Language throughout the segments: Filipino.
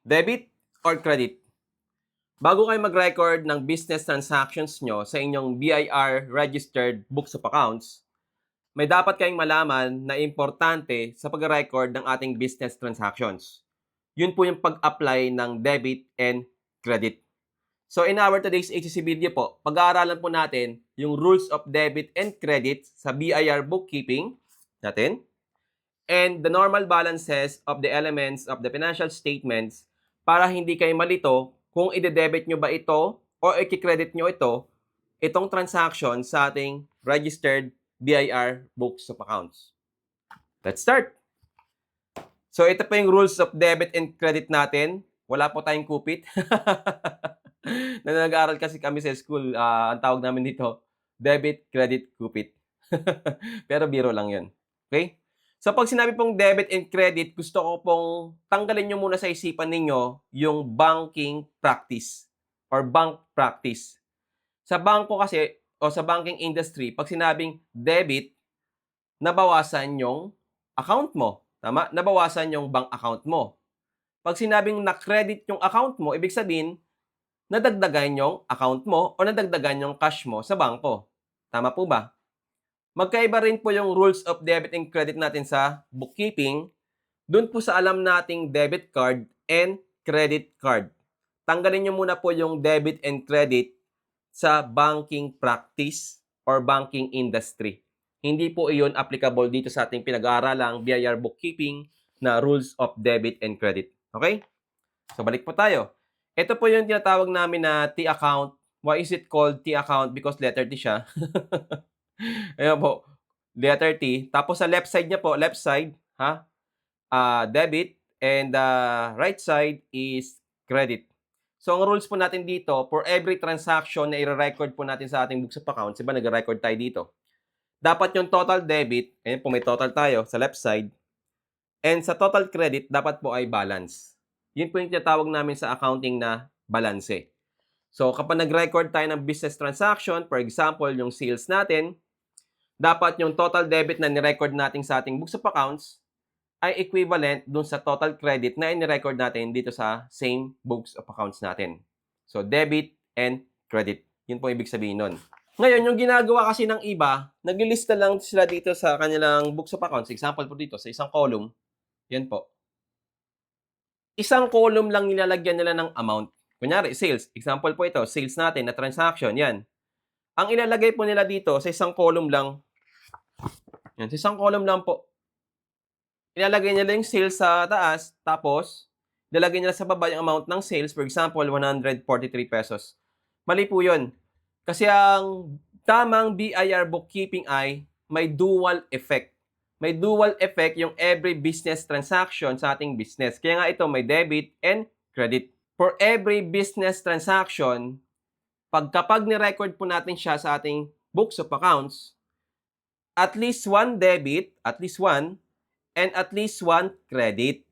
Debit or credit? Bago kayo mag-record ng business transactions nyo sa inyong BIR registered books of accounts, may dapat kayong malaman na importante sa pag-record ng ating business transactions. Yun po yung pag-apply ng debit and credit. So in our today's HCC video po, pag-aaralan po natin yung rules of debit and credit sa BIR bookkeeping natin and the normal balances of the elements of the financial statements para hindi kayo malito kung ide-debit nyo ba ito o i-credit nyo itong transaction sa ating registered BIR books of accounts. Let's start! So ito po yung rules of debit and credit natin. Wala po tayong kupit. Na nag-aaral kasi kami sa school, ang tawag namin dito, debit, credit, kupit. Pero biro lang yun. Okay? So pag sinabi pong debit and credit, gusto ko pong tanggalin nyo muna sa isipan ninyo yung banking practice or bank practice. Sa bangko kasi o sa banking industry, pag sinabing debit, nabawasan yung account mo. Tama? Nabawasan yung bank account mo. Pag sinabing na-credit yung account mo, ibig sabihin, nadagdagan yung account mo o nadagdagan yung cash mo sa bangko. Tama po ba? Magkaiba rin po yung rules of debit and credit natin sa bookkeeping dun po sa alam nating debit card and credit card. Tanggalin nyo muna po yung debit and credit sa banking practice or banking industry. Hindi po iyon applicable dito sa ating pinag-aaralang BIR bookkeeping na rules of debit and credit. Okay? So balik po tayo. Ito po yung tinatawag namin na T account. Why is it called T account? Because letter T siya. Ayan po, letter T. Tapos sa left side niya po, left side, debit, and right side is credit. So ang rules po natin dito, for every transaction na i-record po natin sa ating books of accounts, diba nag-record tayo dito, dapat yung total debit, ayan po may total tayo sa left side, and sa total credit, dapat po ay balance. Yun po yung tinatawag namin sa accounting na balanse. So kapag nag-record tayo ng business transaction, for example, yung sales natin, dapat yung total debit na ni-record natin sa ating books of accounts ay equivalent dun sa total credit na ni-record natin dito sa same books of accounts natin. So, debit and credit. Yun po ibig sabihin nun. Ngayon, yung ginagawa kasi ng iba, naglilista lang sila dito sa kanilang books of accounts. Example po dito, sa isang column. Yan po. Isang column lang nilalagyan nila ng amount. Kunyari, sales. Example po ito, sales natin na transaction. Yan. Ang ilalagay po nila dito sa isang column lang, yan, sa isang column lang po, ilalagay nila yung sales sa taas, tapos ilalagay nila sa baba yung amount ng sales, for example, 143 pesos. Mali po yun. Kasi ang tamang BIR bookkeeping ay may dual effect. May dual effect yung every business transaction sa ating business. Kaya nga ito may debit and credit. For every business transaction, kapag ni-record po natin siya sa ating books of accounts, at least one debit, at least one, and at least one credit.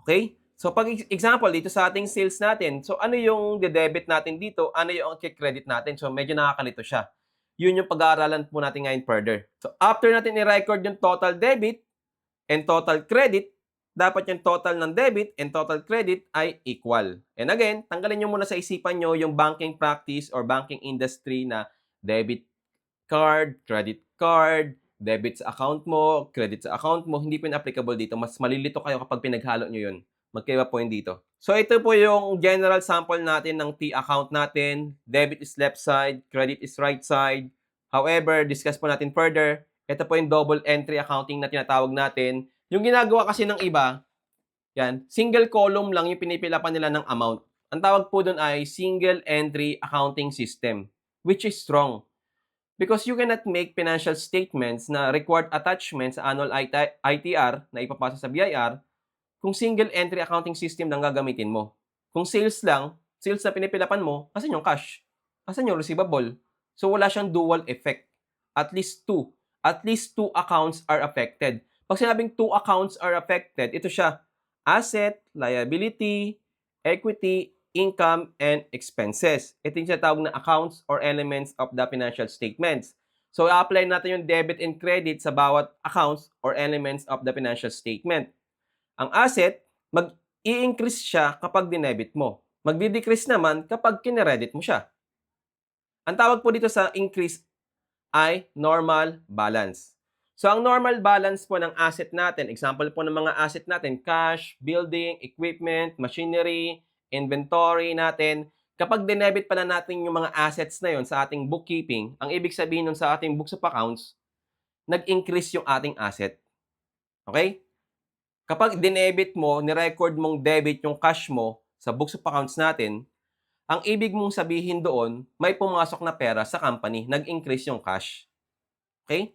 Okay? So, pag example, dito sa ating sales natin, so ano yung de-debit natin dito, ano yung credit natin? So, medyo nakakalito siya. Yun yung pag-aaralan po natin ngayon further. So, after natin i-record yung total debit and total credit, dapat yung total ng debit and total credit ay equal. And again, tanggalin nyo muna sa isipan nyo yung banking practice or banking industry na debit card, credit card, debit sa account mo, credit sa account mo, hindi po yun applicable dito. Mas malilito kayo kapag pinaghalo nyo yun. Magkaiba po yun dito. So, ito po yung general sample natin ng T account natin. Debit is left side, credit is right side. However, discuss po natin further. Ito po yung double entry accounting na tinatawag natin. Yung ginagawa kasi ng iba, yan, single column lang yung pinipilapan nila ng amount. Ang tawag po doon ay single entry accounting system, which is wrong. Because you cannot make financial statements na required attachments sa annual ITR na ipapasa sa BIR kung single entry accounting system lang gagamitin mo. Kung sales lang, sales na pinipilapan mo, asan yung cash? Asan yung receivable? So wala siyang dual effect. At least two. At least two accounts are affected. Pag sinabing two accounts are affected, ito siya. Asset, liability, equity, income, and expenses. Ito yung tinatawag na accounts or elements of the financial statements. So, i-apply natin yung debit and credit sa bawat accounts or elements of the financial statement. Ang asset, i-increase siya kapag dinebit mo. Magdi-decrease naman kapag kineredit mo siya. Ang tawag po dito sa increase ay normal balance. So, ang normal balance po ng asset natin, example po ng mga asset natin, cash, building, equipment, machinery, inventory natin, kapag dinebit pala natin yung mga assets na yon sa ating bookkeeping, ang ibig sabihin nun sa ating books of accounts, nag-increase yung ating asset. Okay? Kapag dinebit mo, ni-record mong debit yung cash mo sa books of accounts natin, ang ibig mong sabihin doon, may pumasok na pera sa company, nag-increase yung cash. Okay?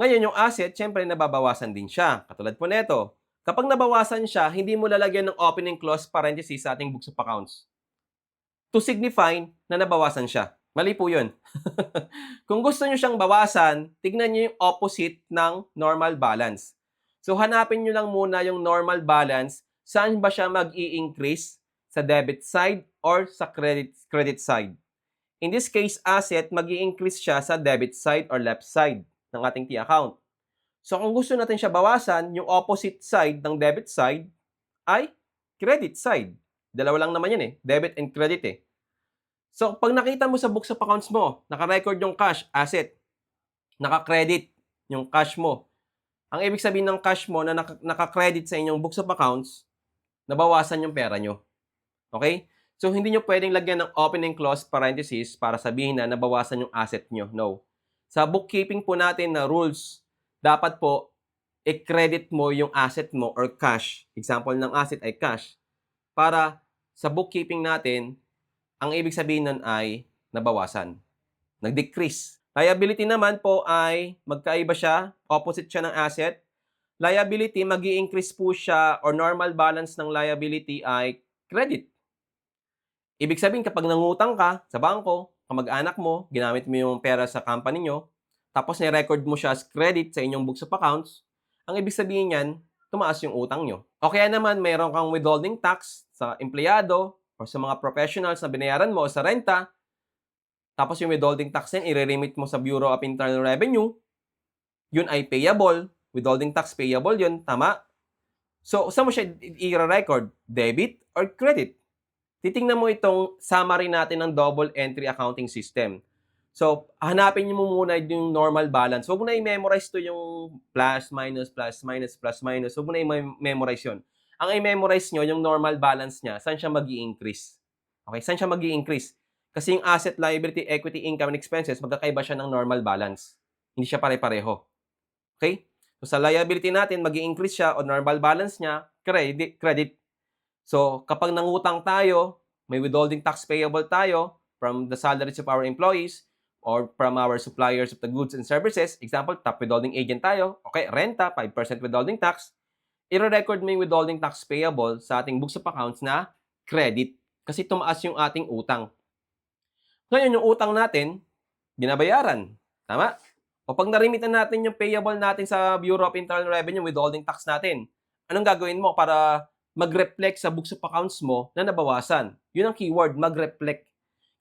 Ngayon, yung asset, syempre nababawasan din siya. Katulad po nito, kapag nabawasan siya, hindi mo lalagyan ng opening clause parenthesis sa ating books of accounts to signify na nabawasan siya. Mali po yun. Kung gusto nyo siyang bawasan, tignan nyo yung opposite ng normal balance. So, hanapin nyo lang muna yung normal balance. Saan ba siya mag-i-increase? Sa debit side or sa credit side? In this case, asset, mag-i-increase siya sa debit side or left side ng ating T account. So, kung gusto natin siya bawasan, yung opposite side ng debit side ay credit side. Dalawa lang naman yun debit and credit So, pag nakita mo sa books of accounts mo, naka-record yung cash, asset, naka-credit yung cash mo. Ang ibig sabihin ng cash mo na naka-credit sa inyong books of accounts, nabawasan yung pera nyo. Okay? So, hindi nyo pwedeng lagyan ng opening clause parenthesis para sabihin na nabawasan yung asset nyo. No. Sa bookkeeping po natin na rules, dapat po, i-credit mo yung asset mo or cash. Example ng asset ay cash. Para sa bookkeeping natin, ang ibig sabihin nun ay nabawasan. Nag-decrease. Liability naman po ay magkaiba siya, opposite siya ng asset. Liability, mag-i-increase po siya or normal balance ng liability ay credit. Ibig sabihin, kapag nangutang ka sa bangko, kamag-anak mo, ginamit mo yung pera sa company nyo, tapos ni-record mo siya as credit sa inyong books of accounts, ang ibig sabihin niyan, tumaas yung utang nyo. O kaya naman, mayroon kang withholding tax sa empleyado o sa mga professionals na binayaran mo o sa renta, tapos yung withholding tax yan, i-remit mo sa Bureau of Internal Revenue, yun ay payable, withholding tax payable yun, tama? So, saan mo siya i-record? Debit or credit? Titingnan mo itong summary natin ng double entry accounting system. So, hanapin niyo muna yung normal balance. Huwag mo na i-memorize to yung plus, minus, plus, minus, plus, minus. Huwag mo na i-memorize yun. Ang i-memorize nyo, yung normal balance niya, saan siya mag-i-increase. Okay, saan siya mag-i-increase? Kasi yung asset, liability, equity, income, and expenses, magkakaiba siya ng normal balance. Hindi siya pare-pareho. Okay? So, sa liability natin, mag-i-increase siya o normal balance niya, credit. So, kapag nangutang tayo, may withholding tax payable tayo from the salaries of our employees or from our suppliers of the goods and services. Example, top withholding agent tayo. Okay, renta, 5% withholding tax. I-record mo yung withholding tax payable sa ating books of accounts na credit kasi tumaas yung ating utang. Ngayon, yung utang natin, binabayaran. Tama? O pag narimitan natin yung payable natin sa Bureau of Internal Revenue, withholding tax natin, anong gagawin mo para mag-reflect sa books of accounts mo na nabawasan? Yun ang keyword, mag-reflect.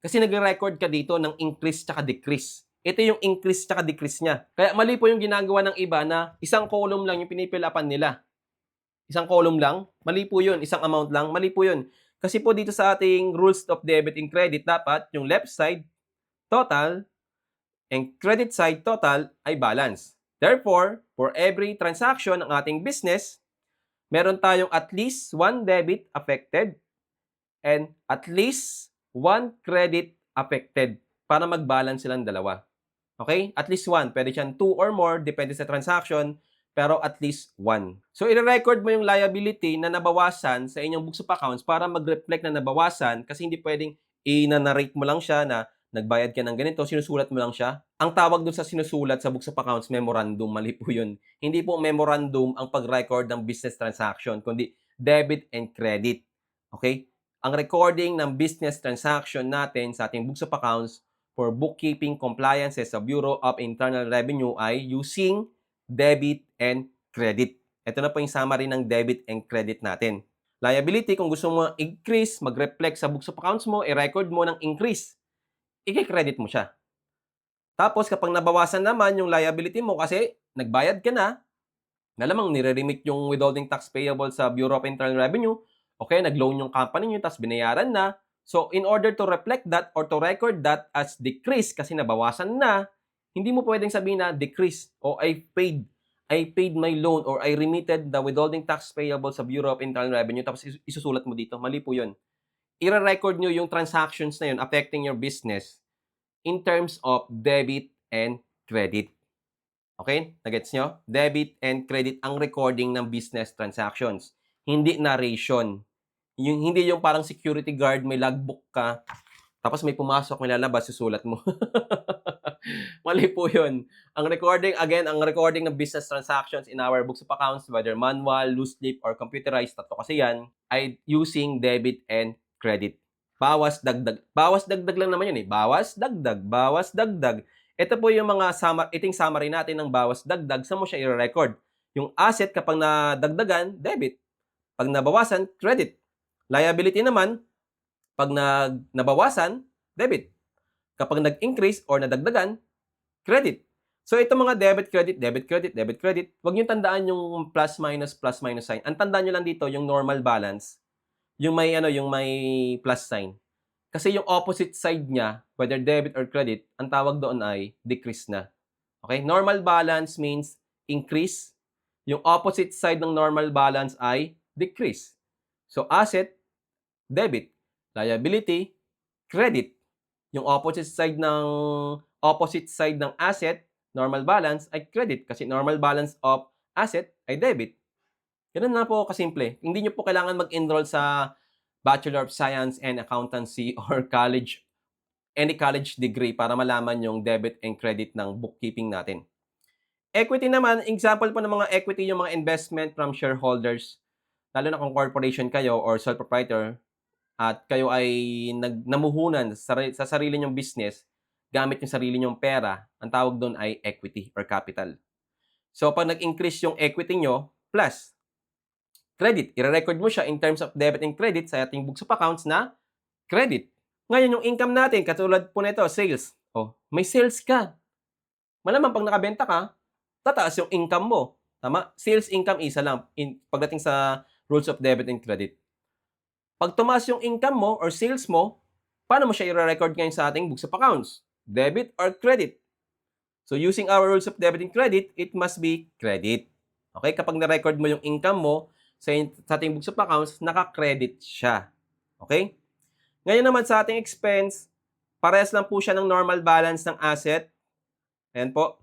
Kasi nagre-record ka dito ng increase tsaka decrease. Ito yung increase tsaka decrease niya. Kaya mali po yung ginagawa ng iba na isang column lang yung pinipilapan nila. Isang column lang, mali po yun. Isang amount lang, mali po yun. Kasi po dito sa ating rules of debit and credit, dapat yung left side, total, and credit side, total, ay balance. Therefore, for every transaction ng ating business, meron tayong at least one debit affected and at least one credit affected para mag-balance silang dalawa. Okay? At least one. Pwede siyang 2 or more, depende sa transaction, pero at least one. So, i-record mo yung liability na nabawasan sa inyong books of accounts para mag-reflect na nabawasan kasi hindi pwedeng i-narrate mo lang siya na nagbayad ka ng ganito, sinusulat mo lang siya. Ang tawag dun sa sinusulat sa books of accounts, memorandum. Mali po yun. Hindi po memorandum ang pag-record ng business transaction, kundi debit and credit. Okay? Ang recording ng business transaction natin sa ating books of accounts for bookkeeping compliances sa Bureau of Internal Revenue ay using debit and credit. Ito na po yung summary ng debit and credit natin. Liability, kung gusto mo increase, mag-reflect sa books of accounts mo, i-record mo ng increase. I-credit mo siya. Tapos, kapag nabawasan naman yung liability mo kasi nagbayad ka na, Malamang nire-remit yung withholding tax payable sa Bureau of Internal Revenue o kaya nag-loan yung company niyo ta's binayaran na. So, in order to reflect that or to record that as decrease kasi nabawasan na, hindi mo puwedeng sabihin na decrease o I paid my loan or I remitted the withholding tax payable sa Bureau of Internal Revenue tapos isusulat mo dito, mali po 'yun. Ire-record niyo yung transactions na 'yun affecting your business in terms of debit and credit. Okay, na-gets niyo? Debit and credit ang recording ng business transactions, hindi narration. Yung hindi yung parang security guard, may logbook ka, tapos may pumasok, may lalabas, susulat mo. Mali po yun. Ang recording ng business transactions in our books of accounts, whether manual, loose leaf, or computerized, tatlo kasi yan, ay using debit and credit. Bawas, dagdag. Bawas, dagdag lang naman yun eh. Bawas, dagdag. Bawas, dagdag. Ito po yung mga summary natin ng bawas, dagdag. Saan mo siya i-record? Yung asset kapag nadagdagan, debit. Pag nabawasan, credit. Liability naman, pag nabawasan, debit. Kapag nag-increase or nadagdagan, credit. So ito mga debit, credit, debit, credit, debit, credit, huwag niyo tandaan yung plus minus sign. Ang tandaan niyo lang dito yung normal balance, yung may plus sign. Kasi yung opposite side niya, whether debit or credit, ang tawag doon ay decrease na. Okay? Normal balance means increase. Yung opposite side ng normal balance ay decrease. So asset, debit. Liability, credit. Yung opposite side ng asset, normal balance ay credit kasi normal balance of asset ay debit. Gano'n na po kasimple. Hindi niyo po kailangan mag-enroll sa Bachelor of Science and Accountancy or any college degree para malaman yung debit and credit ng bookkeeping natin. Equity naman, example po ng mga equity yung mga investment from shareholders, lalo na kung corporation kayo or sole proprietor at kayo ay namuhunan sa sarili niyong business gamit yung sarili niyong pera, ang tawag doon ay equity or capital. So, 'pag nag-increase yung equity niyo plus credit, ire-record mo siya in terms of debit and credit sa ating books of accounts na credit. Ngayon, yung income natin katulad po nito, sales. Oh, may sales ka. Malamang 'pag nakabenta ka, tataas yung income mo, tama? Sales income, isa lang pagdating sa rules of debit and credit. 'Pag tumaas yung income mo or sales mo, paano mo siya ire-record ngayon sa ating books of accounts? Debit or credit? So, using our rules of debit and credit, it must be credit. Okay? Kapag na-record mo yung income mo sa ating books of accounts, naka-credit siya. Okay? Ngayon naman sa ating expense, parehas lang po siya ng normal balance ng asset. Ayan po.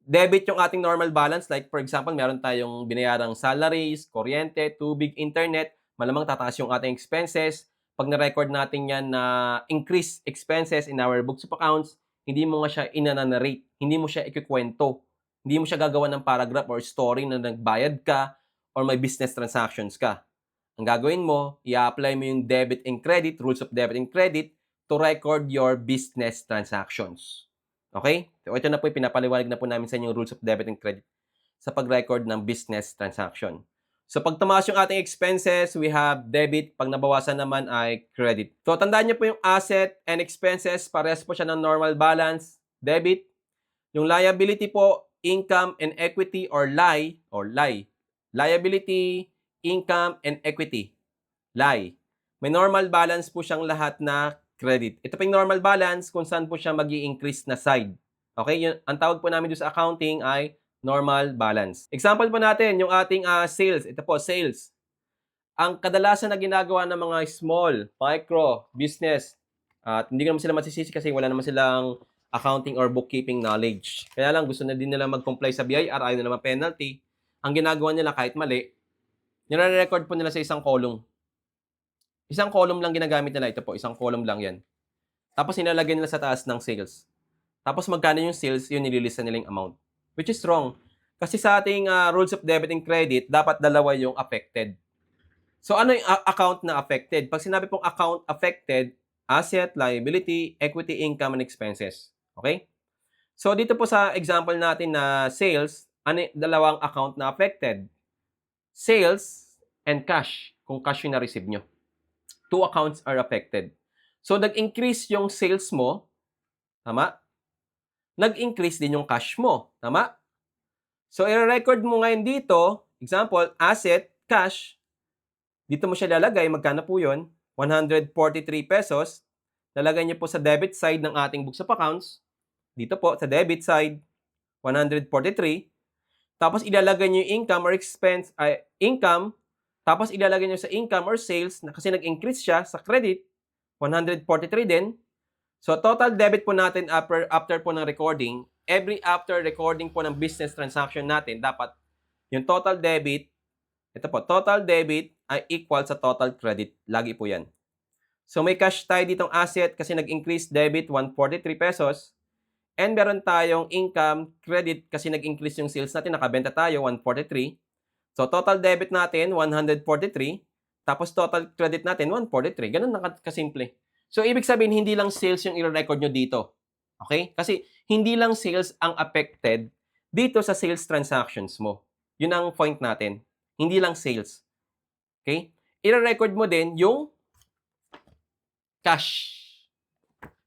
Debit yung ating normal balance. Like for example, meron tayong binayarang salaries, kuryente, tubig, internet. Malamang tataas yung ating expenses. Pag na-record natin yan na increased expenses in our books of accounts, hindi mo nga siya inananarrate. Hindi mo siya ikikwento. Hindi mo siya gagawa ng paragraph or story na nagbayad ka or may business transactions ka. Ang gagawin mo, i-apply mo yung debit and credit, rules of debit and credit, to record your business transactions. Okay? So, ito na po, pinapaliwanag na po namin sa inyo yung rules of debit and credit sa pag-record ng business transaction. So, pag tumaas yung ating expenses, we have debit. Pag nabawasan naman ay credit. So, tandaan niyo po yung asset and expenses. Parehas po siya ng normal balance, debit. Yung liability po, income and equity or lie. Liability, income, and equity. Lie. May normal balance po siyang lahat na credit. Ito po yung normal balance kung saan po siya mag-i-increase na side. Okay? Yun, ang tawag po namin doon sa accounting ay normal balance. Example po natin, yung ating sales. Ito po, sales. Ang kadalasan na ginagawa ng mga small, micro, business, at hindi naman sila masisisi kasi wala naman silang accounting or bookkeeping knowledge. Kaya lang gusto na din nila mag-comply sa BIR, ayaw nila ma-penalty. Ang ginagawa nila kahit mali, nire-record po nila sa isang column. Isang column lang ginagamit nila. Ito po, isang column lang yan. Tapos nilalagay nila sa taas ng sales. Tapos magkano yung sales, yun nililista nila yung amount. Which is wrong. Kasi sa ating rules of debit and credit, dapat dalawa yung affected. So ano yung account na affected? Pag sinabi pong account affected, asset, liability, equity, income, and expenses. Okay? So dito po sa example natin na sales, ano yung dalawang account na affected? Sales and cash, kung cash yung na-receive nyo. Two accounts are affected. So nag-increase yung sales mo, tama? Nag-increase din yung cash mo, tama? So, i-record mo ngayon dito, example, asset, cash. Dito mo siya lalagay, magkano po yun? 143 pesos. Lalagay niyo po sa debit side ng ating books of accounts. Dito po, sa debit side, 143. Tapos ilalagay niyo yung income or expense, income. Tapos ilalagay niyo sa income or sales, na kasi nag-increase siya sa credit, 143 din. So, total debit po natin after po ng recording, every after recording po ng business transaction natin, dapat yung total debit, ito po, total debit ay equal sa total credit. Lagi po yan. So, may cash tayo ditong asset kasi nag-increase debit 143 pesos. And meron tayong income, credit kasi nag-increase yung sales natin, nakabenta tayo 143. So, total debit natin 143. Tapos total credit natin 143. Ganun na kasimple. So, ibig sabihin, hindi lang sales yung i-record nyo dito. Okay? Kasi hindi lang sales ang affected dito sa sales transactions mo. Yun ang point natin. Hindi lang sales. Okay? I-record mo din yung cash.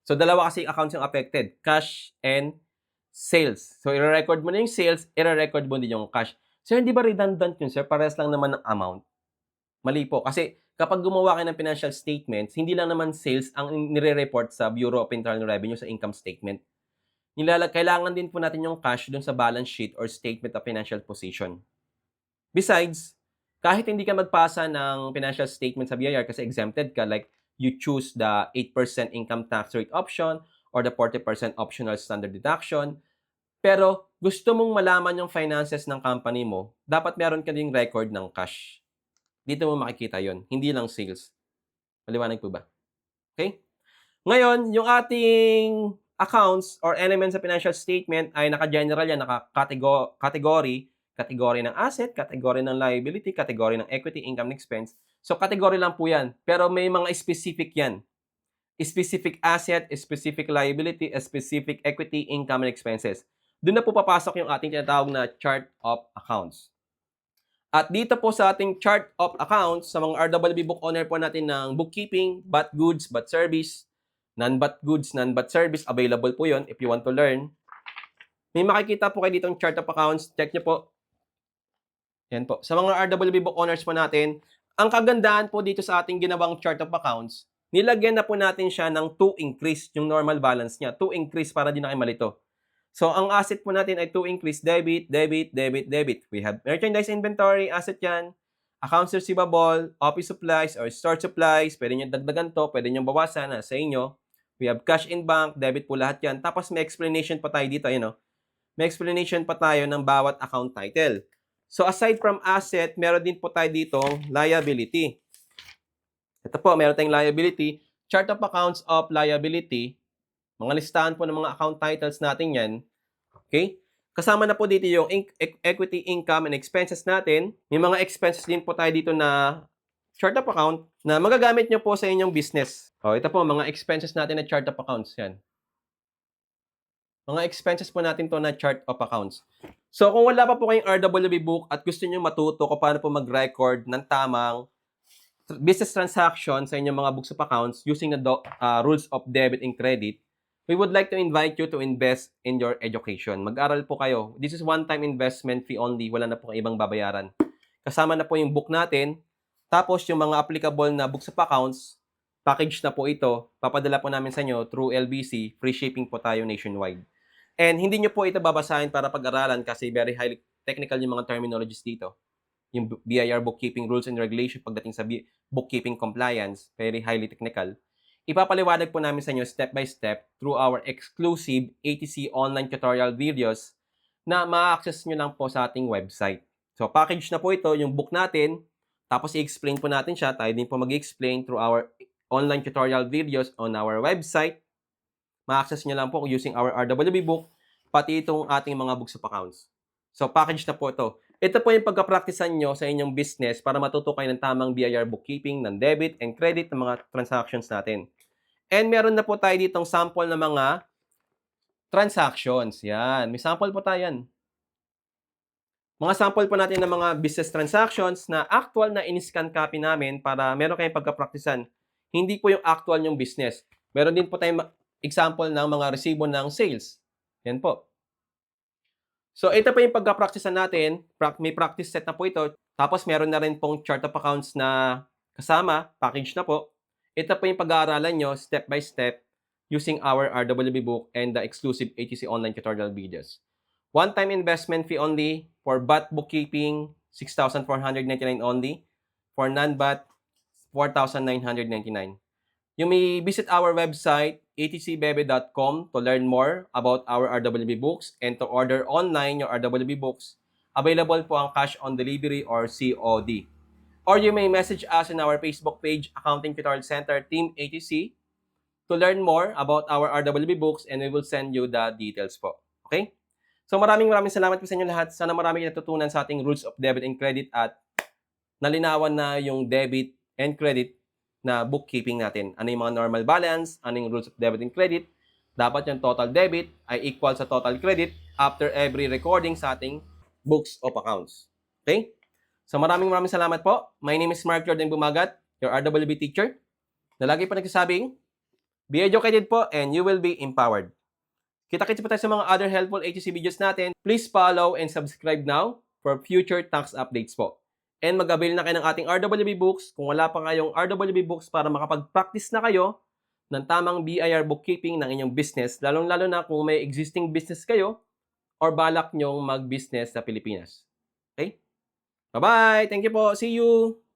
So, dalawa kasi accounts yung affected. Cash and sales. So, i-record mo na yung sales, i-record mo din yung cash. So, hindi ba redundant yun, sir? Parehas lang naman ng amount. Mali po. Kasi kapag gumawa kayo ng financial statements, hindi lang naman sales ang nire-report sa Bureau of Internal Revenue sa income statement. Kailangan din po natin yung cash dun sa balance sheet or statement of financial position. Besides, kahit hindi ka magpasa ng financial statement sa BIR kasi exempted ka, like you choose the 8% income tax rate option or the 40% optional standard deduction, pero gusto mong malaman yung finances ng company mo, dapat meron ka ding record ng cash. Dito mo makikita yon, hindi lang sales. Maliwanag po ba? Okay? Ngayon, yung ating accounts or elements sa financial statement ay naka-general yan, naka-category ng asset, category ng liability, category ng equity, income, and expense. So, category lang po yan. Pero may mga specific yan. Specific asset, specific liability, specific equity, income, and expenses. Doon na po papasok yung ating tinatawag na chart of accounts. At dito po sa ating chart of accounts, sa mga RWB book owner po natin ng bookkeeping, but goods, but service, non-but goods, non-but service, available po yon if you want to learn. May makikita po kayo ditong chart of accounts. Check nyo po. Yan po. Sa mga RWB book owners po natin, ang kagandahan po dito sa ating ginawang chart of accounts, nilagyan na po natin siya ng to increase yung normal balance niya. To increase para di na kayo malito. So, ang asset po natin ay to increase debit, debit, debit, debit. We have merchandise inventory, asset yan. Accounts receivable, office supplies or store supplies. Pwede nyo dagdagan to, pwede nyo bawasan sa inyo. We have cash in bank, debit po lahat yan. Tapos may explanation pa tayo dito, May explanation pa tayo ng bawat account title. So, aside from asset, meron din po tayo dito liability. Ito po, meron tayong liability. Chart of accounts of liability. Mga listahan po ng mga account titles natin yan. Okay? Kasama na po dito yung equity, income, and expenses natin. May mga expenses din po tayo dito na chart of account na magagamit nyo po sa inyong business. Ito po, mga expenses natin na chart of accounts yan. Mga expenses po natin to na chart of accounts. So, kung wala pa po kayong RWB book at gusto nyo matuto kung paano po mag-record ng tamang business transaction sa inyong mga books of accounts using the rules of debit and credit, we would like to invite you to invest in your education. Mag-aral po kayo. This is one-time investment fee only. Wala na po kayong ibang babayaran. Kasama na po yung book natin. Tapos yung mga applicable na books of accounts, package na po ito. Papadala po namin sa inyo through LBC. Free shipping po tayo nationwide. And hindi nyo po ito babasahin para pag-aralan kasi very highly technical yung mga terminologies dito. Yung BIR Bookkeeping Rules and Regulations pagdating sa bookkeeping compliance, very highly technical. Ipapaliwanag po namin sa inyo step by step through our exclusive ATC online tutorial videos na ma-access nyo lang po sa ating website. So, package na po ito, yung book natin, tapos i-explain po natin siya. Tayo din po mag-explain through our online tutorial videos on our website. Ma-access nyo lang po using our RWB book, pati itong ating mga books of accounts. So, package na po ito. Ito po yung pagka-practicean nyo sa inyong business para matuto kayo ng tamang BIR bookkeeping, ng debit and credit ng mga transactions natin. And meron na po tayo ditong sample ng mga transactions. Yan. May sample po tayo yan. Mga sample po natin ng mga business transactions na actual na in-scan copy namin para meron kayong pagka-practicean. Hindi po yung actual yung business. Meron din po tayong example ng mga resibo ng sales. Yan po. So, ito pa yung pagka-practicean natin. May practice set na po ito. Tapos meron na rin pong chart of accounts na kasama, package na po. Ito po yung pag-aaralan nyo step by step using our RWB book and the exclusive ATC online tutorial videos. One-time investment fee only. For BAT bookkeeping, 6,499 only. For non-BAT, 4,999. You may visit our website, atcbebe.com, to learn more about our RWB books and to order online your RWB books. Available po ang cash on delivery or COD. Or you may message us in our Facebook page, Accounting Tutorial Center, Team ATC, to learn more about our RWB books and we will send you the details po. Okay? So maraming salamat po sa inyo lahat. Sana marami kayo natutunan sa ating rules of debit and credit at nalinawan na yung debit and credit na bookkeeping natin. Ano yung mga normal balance, ano yung rules of debit and credit. Dapat yung total debit ay equal sa total credit after every recording sa ating books of accounts. Okay? So maraming salamat po. My name is Mark Jordan Bumagat, your RWB teacher, na lagi po nagsasabing, be educated po and you will be empowered. Kita-kits po tayo sa mga other helpful ATC videos natin. Please follow and subscribe now for future tax updates po. And mag-avail na kayo ng ating RWB books. Kung wala pa kayong RWB books para makapag-practice na kayo ng tamang BIR bookkeeping ng inyong business, lalong-lalo na kung may existing business kayo or balak nyong mag-business sa Pilipinas. Okay? Bye-bye! Thank you po! See you!